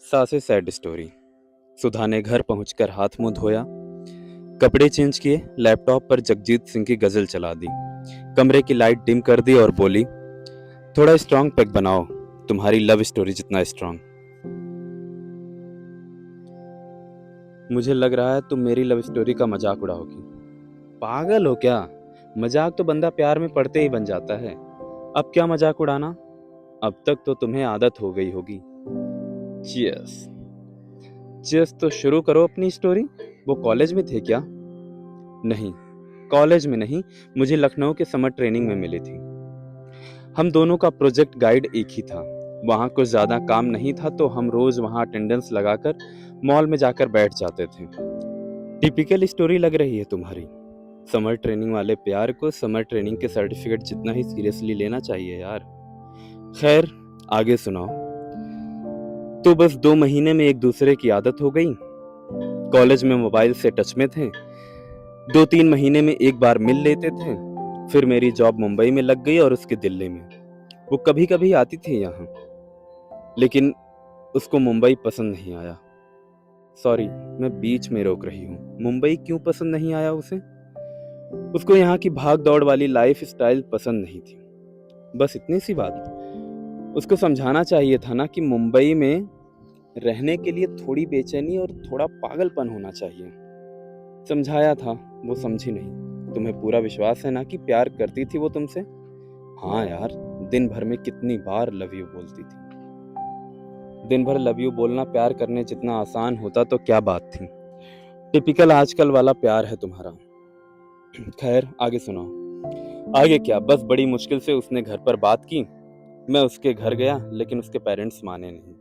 सासे sad story. सुधा ने घर पहुंचकर हाथ मुंह धोया, कपड़े चेंज किए, लैपटॉप पर जगजीत सिंह की गजल चला दी, कमरे की लाइट डिम कर दी और बोली, थोड़ा स्ट्रांग पैक बनाओ, तुम्हारी लव स्टोरी जितना स्ट्रांग। मुझे लग रहा है तुम मेरी लव स्टोरी का मजाक उड़ाओगी। पागल हो क्या? मजाक तो बंदा प्यार में पड़ते ही बन जाता है। अब क्या मजाक उड़ाना? अब तक तो तुम्हें आदत हो गई होगी। चीयर्स। चीयर्स तो शुरू करो अपनी स्टोरी। वो कॉलेज में थे क्या? नहीं, कॉलेज में नहीं, मुझे लखनऊ के समर ट्रेनिंग में मिली थी। हम दोनों का प्रोजेक्ट गाइड एक ही था। वहाँ कुछ ज़्यादा काम नहीं था तो हम रोज वहाँ अटेंडेंस लगाकर मॉल में जाकर बैठ जाते थे। टिपिकल स्टोरी लग रही है तुम्हारी। समर ट्रेनिंग वाले प्यार को समर ट्रेनिंग के सर्टिफिकेट जितना ही सीरियसली लेना चाहिए यार। खैर, आगे सुनाओ। तो बस 2 महीने में एक दूसरे की आदत हो गई। कॉलेज में मोबाइल से टच में थे। 2-3 महीने में एक बार मिल लेते थे। फिर मेरी जॉब मुंबई में लग गई और उसकी दिल्ली में। वो कभी कभी आती थी यहाँ, लेकिन उसको मुंबई पसंद नहीं आया। सॉरी, मैं बीच में रोक रही हूँ। मुंबई क्यों पसंद नहीं आया उसे? उसको यहाँ की भाग दौड़ वाली लाइफ स्टाइल पसंद नहीं थी। बस इतनी सी बात। उसको समझाना चाहिए था ना कि मुंबई में रहने के लिए थोड़ी बेचैनी और थोड़ा पागलपन होना चाहिए। समझाया था, वो समझी नहीं। तुम्हें पूरा विश्वास है ना कि प्यार करती थी वो तुमसे? हाँ यार, दिन भर में कितनी बार लव यू बोलती थी। दिन भर लव यू बोलना प्यार करने जितना आसान होता तो क्या बात थी। टिपिकल आजकल वाला प्यार है तुम्हारा। खैर, आगे सुनाओ। आगे क्या, बस बड़ी मुश्किल से उसने घर पर बात की। मैं उसके घर गया, लेकिन उसके पेरेंट्स माने नहीं।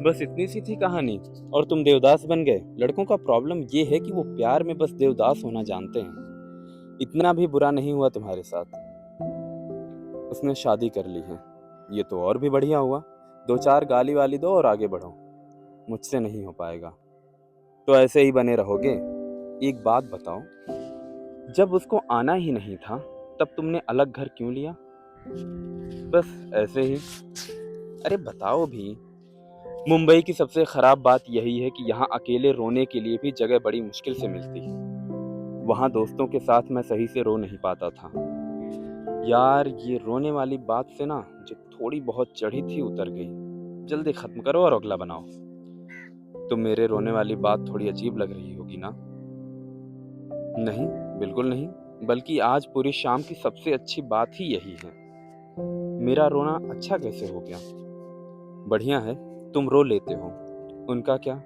बस इतनी सी थी कहानी और तुम देवदास बन गए। लड़कों का प्रॉब्लम ये है कि वो प्यार में बस देवदास होना जानते हैं। इतना भी बुरा नहीं हुआ तुम्हारे साथ। उसने शादी कर ली है। ये तो और भी बढ़िया हुआ। 2-4 गाली वाली दो और आगे बढ़ो। मुझसे नहीं हो पाएगा। तो ऐसे ही बने रहोगे? एक बात बताओ, जब उसको आना ही नहीं था तब तुमने अलग घर क्यों लिया? बस ऐसे ही। अरे बताओ भी। मुंबई की सबसे खराब बात यही है कि यहाँ अकेले रोने के लिए भी जगह बड़ी मुश्किल से मिलती है। वहाँ दोस्तों के साथ मैं सही से रो नहीं पाता था। यार, ये रोने वाली बात से ना जो थोड़ी बहुत चढ़ी थी उतर गई। जल्दी खत्म करो और अगला बनाओ। तो मेरे रोने वाली बात थोड़ी अजीब लग रही होगी ना? नहीं, बिल्कुल नहीं, बल्कि आज पूरी शाम की सबसे अच्छी बात ही यही है। मेरा रोना अच्छा कैसे हो गया? बढ़िया है, तुम रो लेते हो। उनका क्या,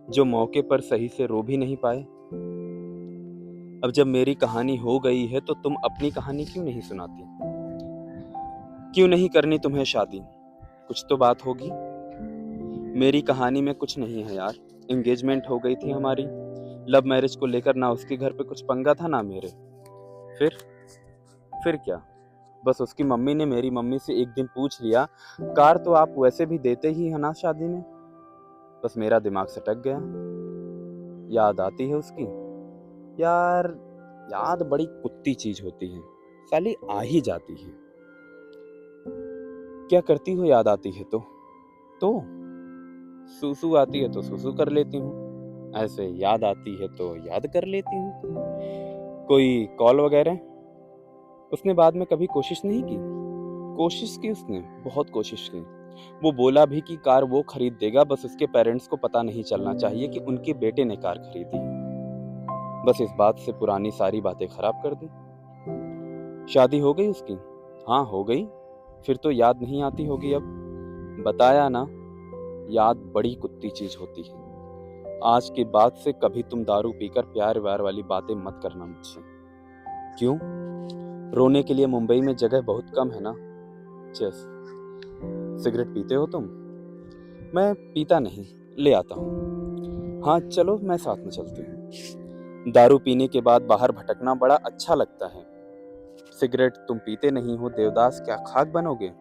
जो मौके पर सही से रो भी नहीं पाए? अब जब मेरी कहानी हो गई है तो तुम अपनी कहानी क्यों नहीं सुनाती? क्यों नहीं करनी तुम्हें शादी? कुछ तो बात होगी। मेरी कहानी में कुछ नहीं है यार। एंगेजमेंट हो गई थी हमारी। लव मैरिज को लेकर ना उसके घर पे कुछ पंगा था ना मेरे। फिर फिर क्या? बस उसकी मम्मी ने मेरी मम्मी से एक दिन पूछ लिया, कार तो आप वैसे भी देते ही है ना शादी में। बस मेरा दिमाग सटक गया। याद आती है उसकी। यार, याद बड़ी कुत्ती चीज होती है, साली आ ही जाती है। क्या करती हो याद आती है तो सूसू आती है तो सूसू कर लेती हूँ। ऐसे याद आती है तो याद कर लेती हूँ। कोई कॉल वगैरह? उसने बाद में कभी कोशिश नहीं की? कोशिश की उसने, बहुत कोशिश की। वो बोला भी कि कार वो खरीद देगा, बस उसके पेरेंट्स को पता नहीं चलना चाहिए कि उनके बेटे ने कार खरीदी। बस इस बात से पुरानी सारी बातें खराब कर दी। शादी हो गई उसकी? हाँ, हो गई। फिर तो याद नहीं आती होगी अब। बताया ना, याद बड़ी कुत्ती चीज होती है। आज के बाद से कभी तुम दारू पीकर प्यार व्यार वाली बातें मत करना मुझसे। क्यों? रोने के लिए मुंबई में जगह बहुत कम है ना। चेस। सिगरेट पीते हो तुम? मैं पीता नहीं, ले आता हूँ। हाँ चलो, मैं साथ में चलती हूँ। दारू पीने के बाद बाहर भटकना बड़ा अच्छा लगता है। सिगरेट तुम पीते नहीं हो, देवदास क्या खाक बनोगे?